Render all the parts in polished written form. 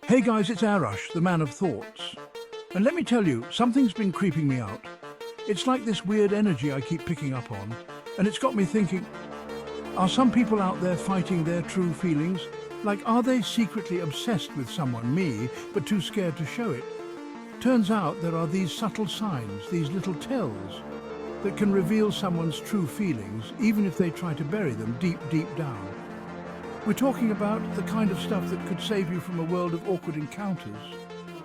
Hey guys, it's Arash, the man of thoughts. And let me tell you, something's been creeping me out. It's like this weird energy I keep picking up on, and it's got me thinking, are some people out there fighting their true feelings? Like, are they secretly obsessed with someone, me, but too scared to show it? Turns out there are these subtle signs, these little tells, that can reveal someone's true feelings, even if they try to bury them deep, deep down. We're talking about the kind of stuff that could save you from a world of awkward encounters,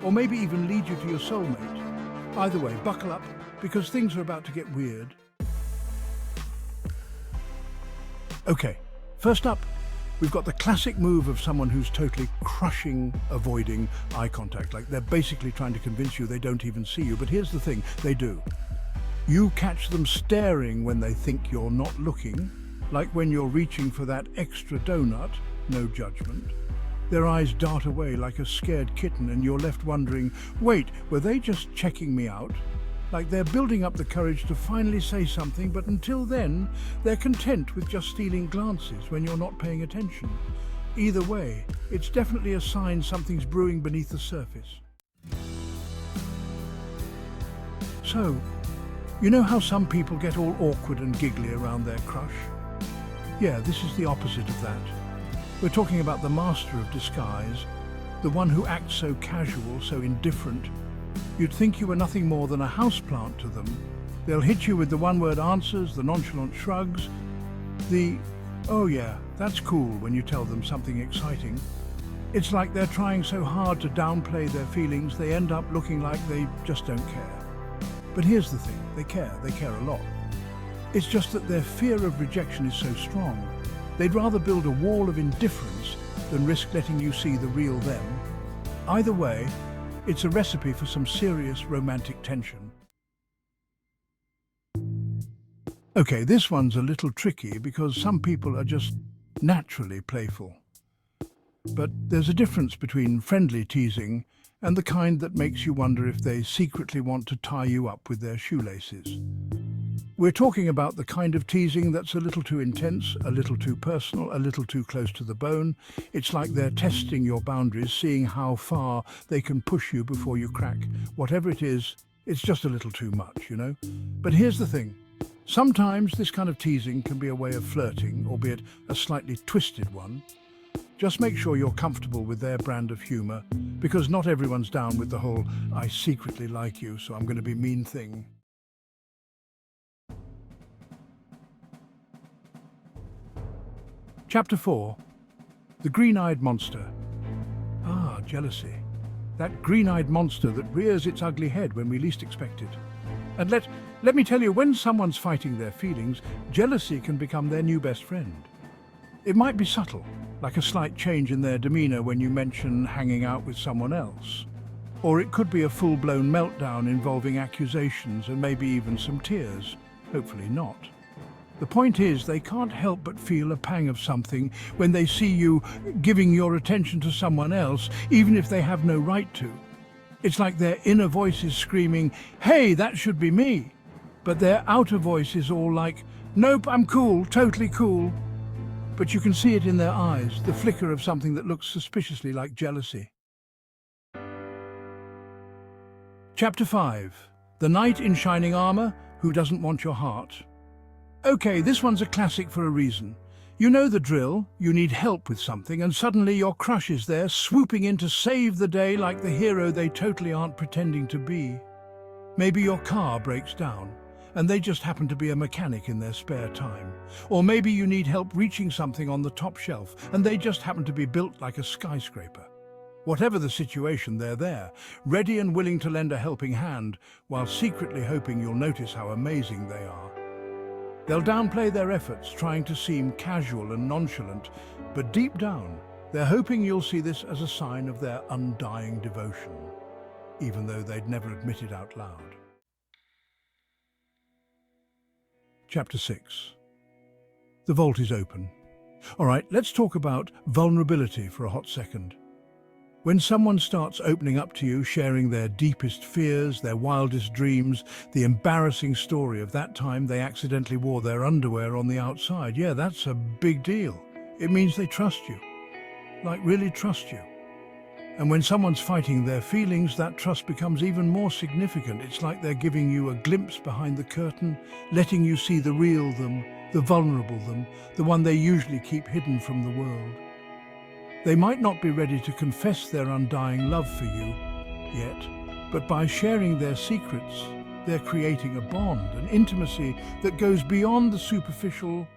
or maybe even lead you to your soulmate. Either way, buckle up, because things are about to get weird. Okay, first up, we've got the classic move of someone who's totally avoiding eye contact. Like they're basically trying to convince you they don't even see you. But here's the thing, they do. You catch them staring when they think you're not looking, like when you're reaching for that extra donut, no judgment. Their eyes dart away like a scared kitten and you're left wondering, wait, were they just checking me out? Like they're building up the courage to finally say something, but until then, they're content with just stealing glances when you're not paying attention. Either way, it's definitely a sign something's brewing beneath the surface. So, you know how some people get all awkward and giggly around their crush? Yeah, this is the opposite of that. We're talking about the master of disguise, the one who acts so casual, so indifferent. You'd think you were nothing more than a houseplant to them. They'll hit you with the one-word answers, the nonchalant shrugs, the, oh yeah, that's cool when you tell them something exciting. It's like they're trying so hard to downplay their feelings, they end up looking like they just don't care. But here's the thing, they care a lot. It's just that their fear of rejection is so strong. They'd rather build a wall of indifference than risk letting you see the real them. Either way, it's a recipe for some serious romantic tension. Okay, this one's a little tricky because some people are just naturally playful. But there's a difference between friendly teasing and the kind that makes you wonder if they secretly want to tie you up with their shoelaces. We're talking about the kind of teasing that's a little too intense, a little too personal, a little too close to the bone. It's like they're testing your boundaries, seeing how far they can push you before you crack. Whatever it is, it's just a little too much, you know? But here's the thing. Sometimes this kind of teasing can be a way of flirting, albeit a slightly twisted one. Just make sure you're comfortable with their brand of humour, because not everyone's down with the whole, I secretly like you, so I'm going to be mean thing. Chapter 4. The Green-Eyed Monster. Ah, jealousy. That green-eyed monster that rears its ugly head when we least expect it. And let me tell you, when someone's fighting their feelings, jealousy can become their new best friend. It might be subtle, like a slight change in their demeanour when you mention hanging out with someone else. Or it could be a full-blown meltdown involving accusations and maybe even some tears. Hopefully not. The point is, they can't help but feel a pang of something when they see you giving your attention to someone else, even if they have no right to. It's like their inner voice is screaming, hey, that should be me. But their outer voice is all like, nope, I'm cool, totally cool. But you can see it in their eyes, the flicker of something that looks suspiciously like jealousy. Chapter 5. The Knight in Shining Armour Who Doesn't Want Your Heart. Okay, this one's a classic for a reason. You know the drill, you need help with something, and suddenly your crush is there, swooping in to save the day like the hero they totally aren't pretending to be. Maybe your car breaks down, and they just happen to be a mechanic in their spare time. Or maybe you need help reaching something on the top shelf, and they just happen to be built like a skyscraper. Whatever the situation, they're there, ready and willing to lend a helping hand, while secretly hoping you'll notice how amazing they are. They'll downplay their efforts, trying to seem casual and nonchalant, but deep down, they're hoping you'll see this as a sign of their undying devotion, even though they'd never admit it out loud. Chapter 6. The vault is open. All right, let's talk about vulnerability for a hot second. When someone starts opening up to you, sharing their deepest fears, their wildest dreams, the embarrassing story of that time they accidentally wore their underwear on the outside, yeah, that's a big deal. It means they trust you. Like, really trust you. And when someone's fighting their feelings, that trust becomes even more significant. It's like they're giving you a glimpse behind the curtain, letting you see the real them, the vulnerable them, the one they usually keep hidden from the world. They might not be ready to confess their undying love for you yet, but by sharing their secrets, they're creating a bond, an intimacy that goes beyond the superficial.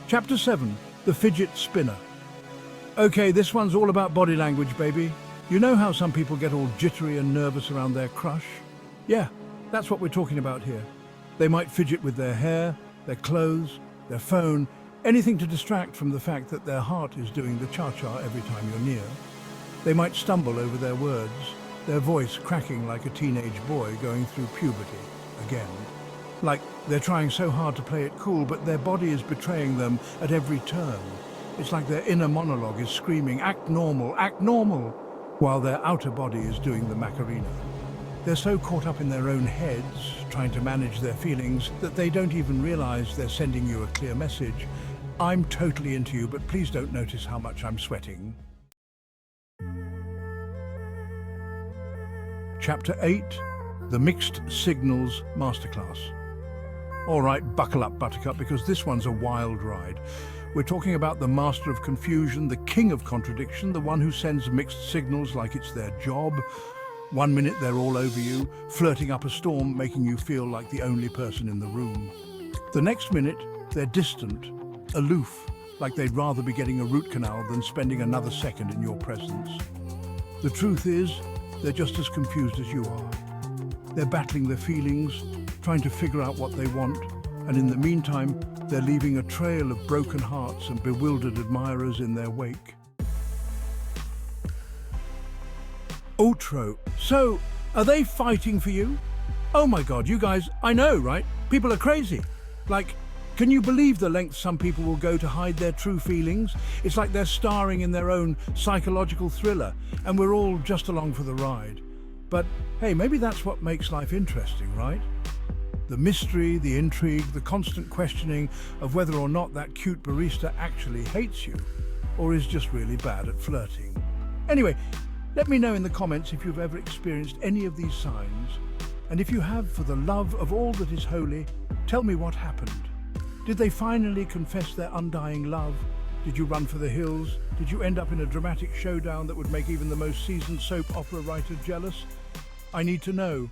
Chapter 7. The Fidget Spinner. Okay, this one's all about body language, baby. You know how some people get all jittery and nervous around their crush? Yeah, that's what we're talking about here. They might fidget with their hair, their clothes, their phone, anything to distract from the fact that their heart is doing the cha-cha every time you're near. They might stumble over their words, their voice cracking like a teenage boy going through puberty again. Like they're trying so hard to play it cool, but their body is betraying them at every turn. It's like their inner monologue is screaming, act normal, while their outer body is doing the Macarena. They're so caught up in their own heads, trying to manage their feelings, that they don't even realize they're sending you a clear message. I'm totally into you, but please don't notice how much I'm sweating. Chapter 8. The Mixed Signals Masterclass. All right, buckle up, Buttercup, because this one's a wild ride. We're talking about the master of confusion, the king of contradiction, the one who sends mixed signals like it's their job. One minute they're all over you, flirting up a storm, making you feel like the only person in the room. The next minute, they're distant, aloof, like they'd rather be getting a root canal than spending another second in your presence. The truth is, they're just as confused as you are. They're battling their feelings, trying to figure out what they want, and in the meantime, they're leaving a trail of broken hearts and bewildered admirers in their wake. Outro. So, are they fighting for you? Oh my God, you guys, I know, right? People are crazy. Like, can you believe the lengths some people will go to hide their true feelings? It's like they're starring in their own psychological thriller, and we're all just along for the ride. But hey, maybe that's what makes life interesting, right? The mystery, the intrigue, the constant questioning of whether or not that cute barista actually hates you, or is just really bad at flirting. Anyway, let me know in the comments if you've ever experienced any of these signs, and if you have, for the love of all that is holy, tell me what happened. Did they finally confess their undying love? Did you run for the hills? Did you end up in a dramatic showdown that would make even the most seasoned soap opera writer jealous? I need to know.